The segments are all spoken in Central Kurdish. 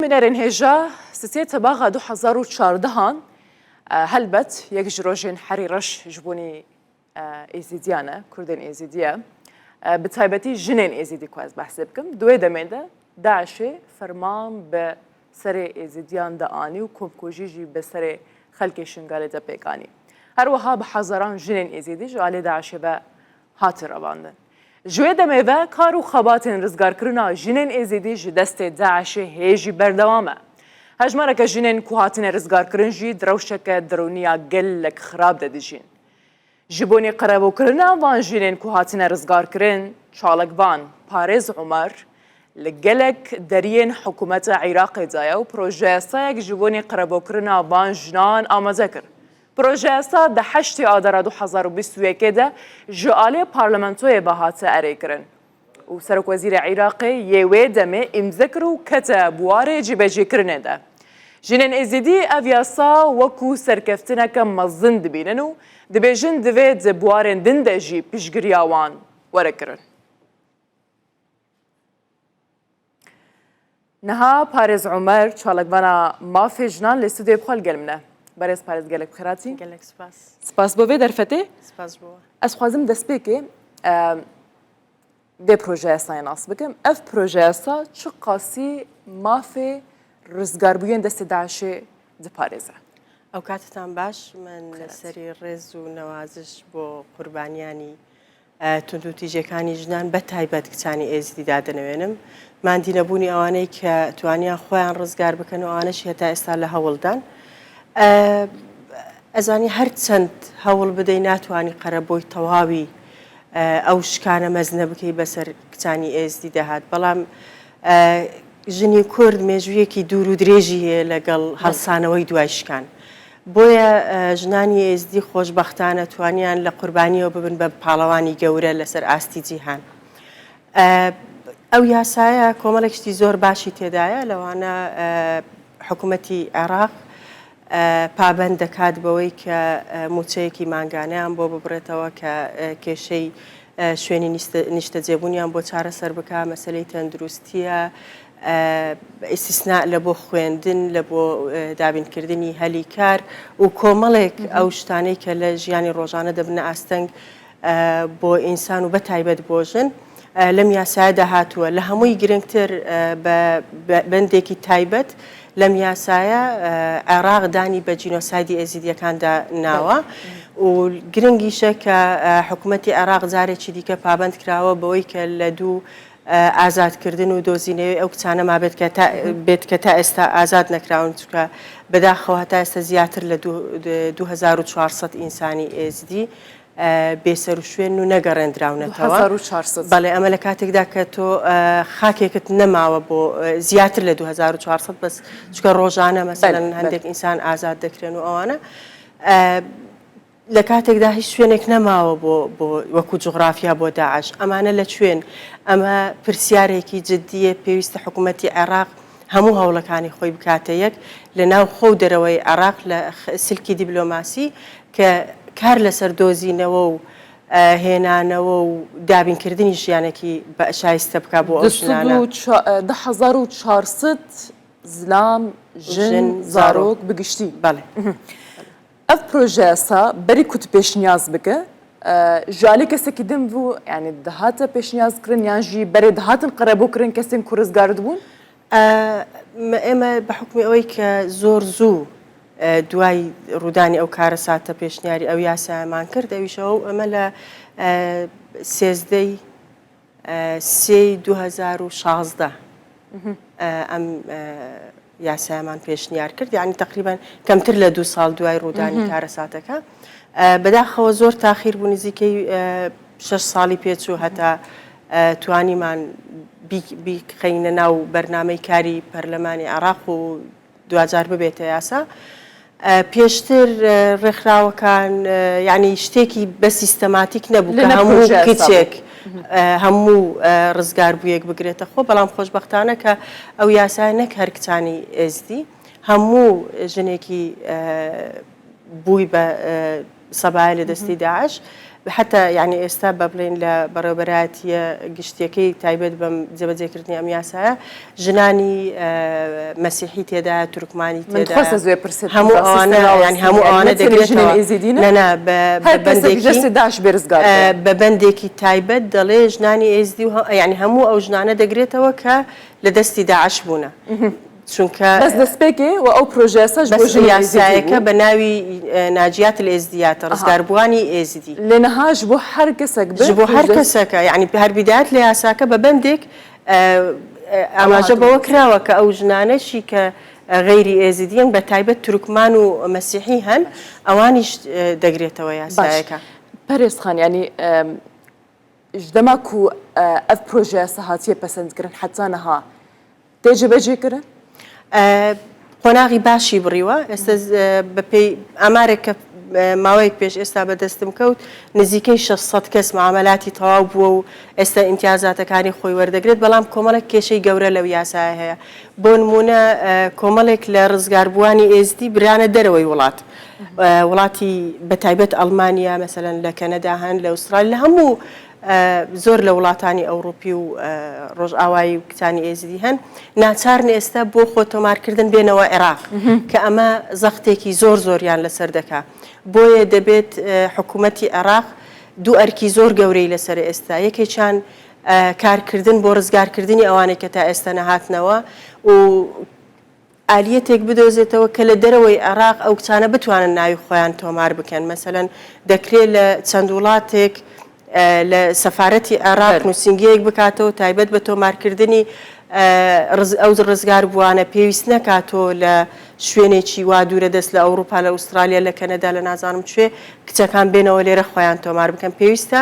منارên hêja sisê tebaxa 2014 helbet yek ji rojên herî reş ji bonî êzîdiyan e, Kurdên êzîdî ye. Bi taybetî jinên êzîdî ku ez behsê bikim. Duê demê de Daişê ferman bi serê êzîdiyan de anî û komkujî jî bi serê xelkê Şingalê de pêk anî. Her wiha bi hezaran jinên êzîdî ji alê Daişê ve hatin revandin. Ji wê demê ve kar û xebatên rizgarkirina jinên êzîdî ji destê Daişê hêjî berdewam e. Hejmareke jinên ku hatine rizgarkirin jî direwşeke dirûniya gelek xirab de dijîn. Ji bonê qerebûkirina van jinên ku hatine rizgarkirin, çalekvan Parêz Umer li gelek deriyên hikûmeta Iraqê de ye û projeyasayek ji bonê qerebûkirina van jinan amaze kir. Projeyasa di 8 Adara 2021 de ji alê parlamentoyê ve hate erêkirin. û Serokwezîrê Iraqê yê wê demê îmze kir û kete buwarê cîbecîkirinê de. Jinên êzîdî ev yasa wekû serkeftineke mezin dibînin û dibêjin divê di buwarên din de jî piştgiriya wan werekirin. Niha Parêz Umer çalekvana mafê jinan lê stûdyoyê xwe gel min e. Berêz Parêz gelek bixêratî. Gelek spas. Spas bo vê derfetê. Spas bo. Ez xwazim destpêkê vê projeyasayê nas bikim. Ev projeyasa çi qasî mafê rizgarbûyên destê Daişê diparêze. Ew katetan baş min serî rêz û newaziş bo qurbaniyanî tund û tîjekânî jinan betaybet kçanî êzîdî dadinewênim. Mandînebûnî ewaneyî ke twaniyan xweyan rizgar bikin û awan jî heta êsta li hewl dan. Ez anî her çend hewl bidey natwanî qerebûyî tewawî ew şikane mezin nebikî beser kçanî êzîdî de hat. Belam jinê Kurd mêjûyekî dûr û dirêjî heye legal helsaneweyî duay şikan. Boya jinanî êzîdî xweşbextane twaniyan li qurbanî bibin be palawanî gewre li ser astî cîhan. Ew yasaya komelek tiştî zor başî têda ye lewana hikûmetî Iraq pabend dikat b'wê ke mûçeyekî manganeyan bo bibirêtewe ke kêşeyî şwênî nîştecêbûniyan bo çareser bike meseleyê tendurûstiya îstîsna li bo xwêndin li bo davînkirdinî helî kar û komelek ew şitanê ke li jiyanê rojane dibine asteng bo însan û betaybet bo jin lem yasaya de hatûye. Li hemûyî girîngtir bendekî taybet lem yasaya Iraq danî be jînosaydî êzîdiyekan de nawa û giring îşe ke hikûmetê Iraq carekî dîke pabend kirawe b'wê ke li dû azadkirdin û dozînewê ew kçane ma bêt ke ta êsta azad nekirawin çûke bidaxewa heta êsta ziyartir li 2400 însanî êzîdî bêser û şwên û negerîndirawnetewe. 2400 Belê em li katêkda ke to xakekit nemawe bo ziyartir li 2400 bes çûke rojane meselen hindek însan azad dikirin û ewan e li katêkda hîç şwênek nemawe bo wekû coğrafiya bo Daeş. Emane li çwên ema pirsiyarekî ciddî ye pêwîst e hikûmetê Iraq hemû hewlekanî xwe bikate yek li nav xwe û dereweyê Iraq li silkî dîplomasî ke kar لەسەر دۆزینەوە و هێنانەوە و دابینکردنی ژیانێکی شایستە بکە بۆ ئەو ژنانە. 2400 زلام ژن زارۆک بگشتی. بەڵێ. Ev projeyasa berî ku tu pêşniyaz bike ji alê kesekî din bû yani dihate pêşniyazkirin yan jî berê dihatin qerebûkirin kesên ku rizgar dibûn? ئێمە بە حکمی ئەوەی کە زۆر زوو دوای ڕوودانی ئەو کارە ساتە پێشنیاری ئەو یاسامان کرد ئەویشەوە ئەمە لە سێزدەی سێی 2016 ئەم یاسامان پێشنیار کرد یعنی تقریبان کەمتر لە 2 ساڵ دوای ڕوودانی کارە ساتەکە بەداخەوە زۆر تاخیر بوو نزیکەی 6 ساڵی پێچوو هەتا توانیمان بیخەینە ناو بەرنامەی کاری پەرلەمانی عێراق و دوجار ببێتە یاسا پێشتر ڕێکخراوەکان یعنی شتێکی بە سیستەماتیک نەبوو کە هەموو کچێک هەموو ڕزگاربوویەک بگرێتە خۆ بەڵام خۆشبەختانە کە ئەو یاسای نەک هەر کچانی ئێزدی هەموو ژنێکی بووی بە سەبای لە دەستی داعش حتى يعني ئێستا بە بڵێن لە بەڕێوەبەرایەتیە گشتیەکەی تایبەت بەم جێبەجێکردنی ئەم یاسایە ژنانی مەسیحی تێدا تورکمانی تێدا هەموو ئەوانە ینی هەموو ئەوانە دەگرێتەوە نەنا بە بەندێکی تایبەت دەڵێ ژنانی ئێزدی و ینی هەموو ئەو ژنانە دەگرێتەوە کە لە دەستی داعش بوونە چونکە بەس دەستپێکی و ئەو پرۆژەسەش بۆ یاسایەکە بە ناوی ناجیات ئێزدیاتە ڕزگاربووانی ئێزدی لێنەهاش بۆ هەر کەسێک بۆ هەر کەسەکە یعنی هەر بیدات لە یاساکە بە بەندێک ئاماژە بەوە کراوە کە ئەو ژنانەشی کە غەیری ئێزیدیان بە تایبەت تورکمان و مەسیحی هەن ئەوانیش دەگرێتەوە یاسایەکە. پەرێزخان ینی ژدەماک و ئەف پرۆژە سەهاتیە پەسەندکردن حەتانەها تێجێبەجێکردن؟ قۆناغی باشی بڕیوە ئێستا بەپێی ئامارێک کە ماوەیەک پێش ئێستا بەدەستم کەوت نزیکەی 600 کەس معاملاتی تەواو بووە و ئێستا ئیمتیازاتەکانی خۆی وەردەگرێت بەڵام کۆمەڵێک کێشەی گەورە لەو یاسایە هەیە بۆ نمونە کۆمەڵێک لە ڕزگاربووانی ئێزدی برانە دەرەوەی وڵاتی بەتایبەت ئەڵمانیا مەسەلەن لە کەنەدا هەن لە ئوسترالی لە هەموو زۆر لە وڵاتانی ئەوروپی و ڕۆژئاوایی و کتانی ئێزدی هەن ناچارن ئێستا بۆ خۆ تۆمارکردن بێنەوە عێراق کە ئەمە زەختێکی زۆر زۆریان لەسەر دەکا بۆیە دەبێت حکوومەتی عێراق دوو ئەرکی زۆر گەورەی لەسەر ئێستا یەکێکیان کارکردن بۆ ڕزگارکردنی ئەوانەی کە تا ئێستا نەهاتنەوە و ئالیەتێک بدۆزێتەوە کە لە دەرەوەی عێراق ئەو کچانە بتوانن ناوی خۆیان تۆمار بکەن مەسەلەن دەکرێت لە چەند وڵاتێک لە سەفارەتی عێراق نووسنگەیەک بکاتەوە تایبەت بە تۆمارکردنی ئەو ڕزگار بووانە پێویست نەکاتۆ لە شوێنێکی وا دوورە دەست لە ئەوروپا لە ئوسترالیا لە کەنەدا لە نازانم کوێ کچەکان بێنەوە لێرە خۆیان تۆمار بکەن پێویستە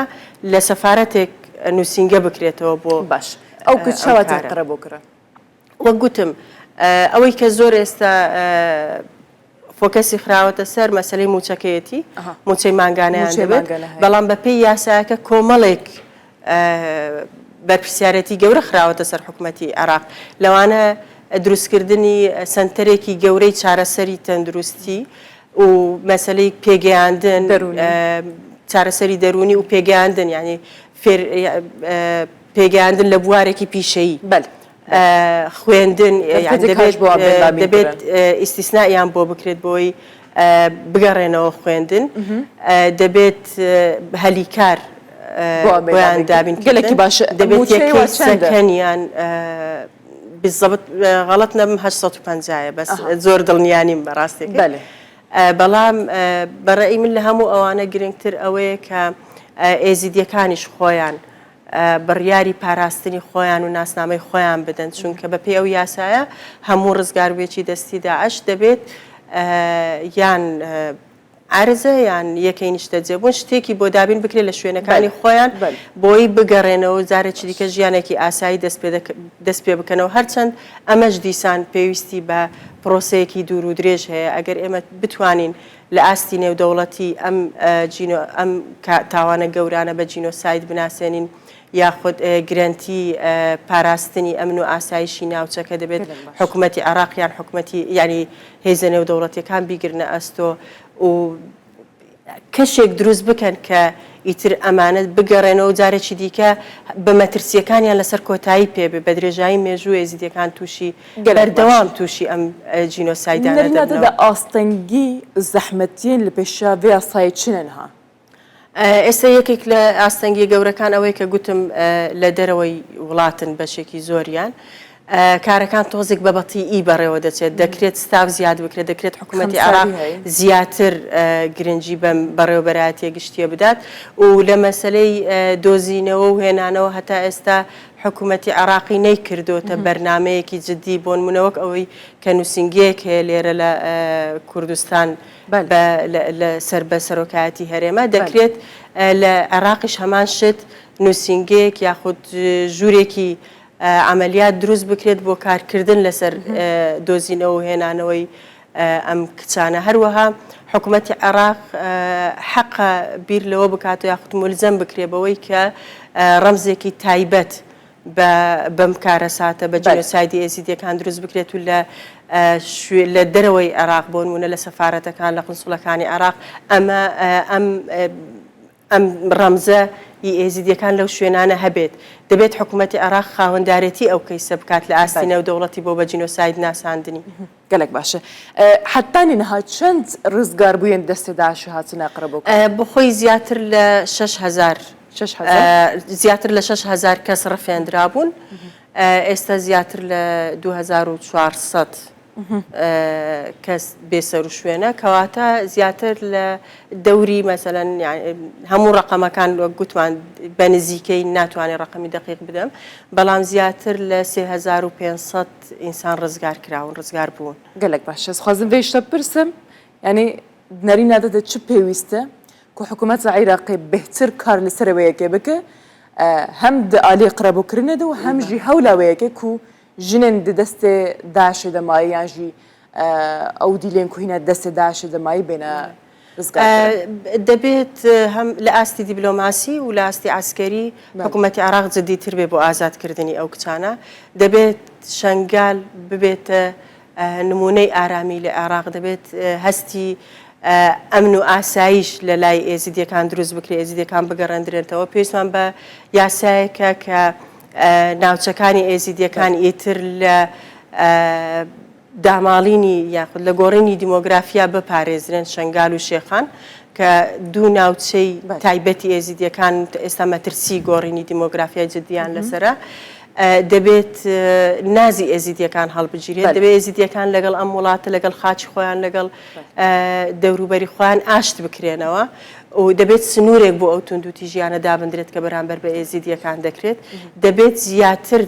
لە سەفارەتێک نووسنگە بکرێتەوە بۆ باش ئەو کچەوە تەقرە بۆکرە وەک گوتم ئەوەی کە زۆر ئێستا فۆکەسی خراوەتە سەر مەسەلەی موچەکەیەتی موچەی ماگانەیان دەبێت بەڵام بەپێی یاسایەکە کۆمەڵێک بەرپرسیارەتی گەورە خراوەتە سەر حکوومەتی عێراق لەوانە دروستکردنی سنتەرێکی گەورەی چارەسەری تەندروستی و مەسەلەی پێگەیاندن چارەسەری دەرونی و پێگەیاندن ینی پێگەیاندن لە بوارێکی پیشەیی خوێندن دەبێت ئیسtisnایان بۆ بکرێت بۆی بگەڕێنەوە خوێندن دەبێت هەلیکار بۆیان دابین گەلێکی باشە دەبێت یەکەنیان بالضبط غەڵەت نەبم 850 بەس زۆر دڵنیانیم بەڕاستێک بەڵام بەڕێی من لە هەموو ئەوانە گرنگتر ئەوەیە کە ئێزیدیەکانیش خۆیان بڕیاری پاراستنی خۆیان و ناسنامەی خۆیان بدەن چونکە بەپێی ئەو یاسایە هەموو ڕزگاربێکی دەستی داعش دەبێت یان عرزە یان یەکەی نیشتە جێبوون شتێکی بۆ دابین بکرێت لە شوێنەکانی خۆیان بۆی بگەڕێنەوە جارێکی دیکە ژیانێکی ئاسایی دەست پێ بکەنەوە هەرچەند ئەمەش دیسان پێویستی بە پرۆسەیەکی دوور و درێژ هەیە ئەگەر ئێمە بتوانین لە ئاستی نێودەوڵەتی ئەم تاوانە گەورانە بە جینۆساید بناسێنین یاخود گرنتی پاراستنی ئەمن و ئاسایشی ناوچەکە دەبێت حکوومەتی عێراقیان حکوومەتی ینی هێزە نێودەوڵەتیەکان بیگرنە ئەستۆ و کەشێک دروست بکەن کە ئیتر ئەمانەت بگەڕێنەوە جارێکی دیکە بە مەترسیەکانیان لەسەر کۆتایی پێبێ بە درێژایی مێژوو ئێزیدەکان تووشی بەردەوام تووشی ئەم جینۆسایدانە دەبنەوە. ئاستەنگی زەحمەتیین لە پێشا vê یاسایە چنەنها ئێستا یەکێک لە ئاستەنگی گەورەکان ئەوەی کە گوتم لە دەرەوەی وڵاتن بەشێکی زۆریان کارەکان تۆزێک بە بەتیئی بەڕێوە دەچێت دەکرێت ستاف زیاد بکرێت دەکرێت حکوومەتی عێراق زیاتر گرنگی بەم بەڕێوەبەرایەتیە گشتیە بدات و لە مەسلەی دۆزینەوە و هێنانەوە هەتا ئێستا حکوومەتی عێراقی نەیکردوتە بەرنمەیەکی جددی بۆ نمونەوەک ئەوەی کە نووسنگەیەک هەیە لێرە لە کوردستان لە سەر بە سەرۆکایەتی هەرێمە دەکرێت لە عێراقیش هەمان شت نووسنگەیەک یاخود ژوورێکی عملیات دروست بکرێت بۆ کارکردن لەسەر دۆزینەوە و هێنانەوەی ئەم کچانە هەروەها حکوومەتی عێراق حەقە بیر لەوە بکات و یاخود مولزەم بکرێبەوەی کە ڕەمزێکی تایبەت بەم کارە ساتە بە جینۆسایدی ئێزیدیەکان دروست بکرێت و لە دەرەوەی عێراق بۆ نمونە لە سەفارەتەکان لە قونسوڵەکانی عێراق ئەم ئەم ڕەمزە ئێزیدیەکان لەو شوێنانە هەبێت دەبێت حکوومەتی عێراق خاوەندارەتی ئەو کەیسە بکات لە ئاستی نێودەوڵەتی بۆ بە جینۆساید ناساندنی گەلێک باشە حتانی نەها چەند ڕزگار بووین دەستی داعشی هاتنە قڕبوو بخۆی زیاتر لە 6,000 زیاتر لە 6,000 کەس ڕفێنرا بوون ئێستا زیاتر لە 2400 کەس بێسەر و شوێنە کەواتە زیاتر لە دەوری مەسەلەن هەموو ڕقەمەکان گوتوان بە نزیکەی ناتوانێت ڕقەمی دقیق بدەم بەڵام زیاتر لە 3500 ئینسان ڕزگار کراون ڕزگار بوون گەلێک باشە خوازم بێشتە پرسم ینی نەری نادەدە چ پێویستە کو حکوومەت عێراقی بهتر کار لەسەرەوەیەکێ بکە هەم ئالێ قڕەبووکردنێدا و هەمژی هەولاوەیەکێ و ژنێن دەستێ داعشی دەمایی یانژی ئەو دیلێن کوهینە دەستێ داعشی دەمایی بێنە دەبێت هەم لە ئاستی دیبلۆماسی و لە ئاستی عسکەری حکوومەتی عێراق جدیتر بێ بۆ ئازادکردنی ئەو کچانە دەبێت شنگال ببێتە نمونەی ئارامی لە عێراق دەبێت هەستی ئەمن و ئاسایش لە لای ئێزیدیەکان دروست بکرێ ئێزیدیەکان بگەڕێنرێتەوە پێویستمان بە یاسایەکە کە ناوچەکانی ئێزیدیەکان ئیتر لە داماڵینی یاخود لە گۆڕینی دیمۆگرافیا بپارێزرێن شنگال و شێخان کە دوو ناوچەی تایبەتی ئێزیدیەکان ئێستا مەترسی گۆڕینی دیمۆگرافیای جدیان لەسرە دەبێت نازی ئێزیدیەکان هەڵبگیرێت دەبێت ئێزیدیەکان لەگەڵ ئەم وڵاتە لەگەڵ خاچی خۆیان لەگەڵ دەوروبەری خۆیان ئاشت بکرێنەوە و دەبێت سنوورێک بۆ ئەو توندوتی ژیانە دابدرێت کە بەرامبەر بە ئێزیدیەکان دەکرێت دەبێت زیاتر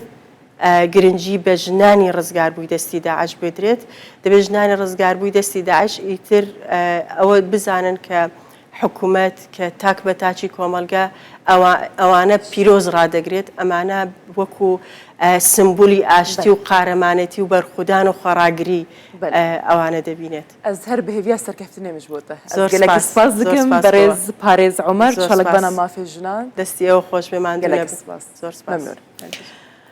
گرنگی بە ژنانی ڕزگاربووی دەستی داعش بدرێت دەبێت ژنانی ڕزگاربووی دەستی داعش ئیتر ئەوە بزانن کە حکوومەت کە تاک بە تاچی کۆمەلگا ئەوانە پیرۆز ڕدەگرێت ئەمانە وەکو سمبولی ئاشتی و قارەمانەتی و بەرخودان و خۆراگری ئەوانە دەبینێت ئەس هەر بەهێویا سەرکەفتی نێمش بۆتە گەلێکی سپاس دەکەم بەڕێز پارێز عومەر چاڵکبانە مافی ژنان دەستی ئەوە خۆش بێمان گەلێک سپاس زۆر سپاس.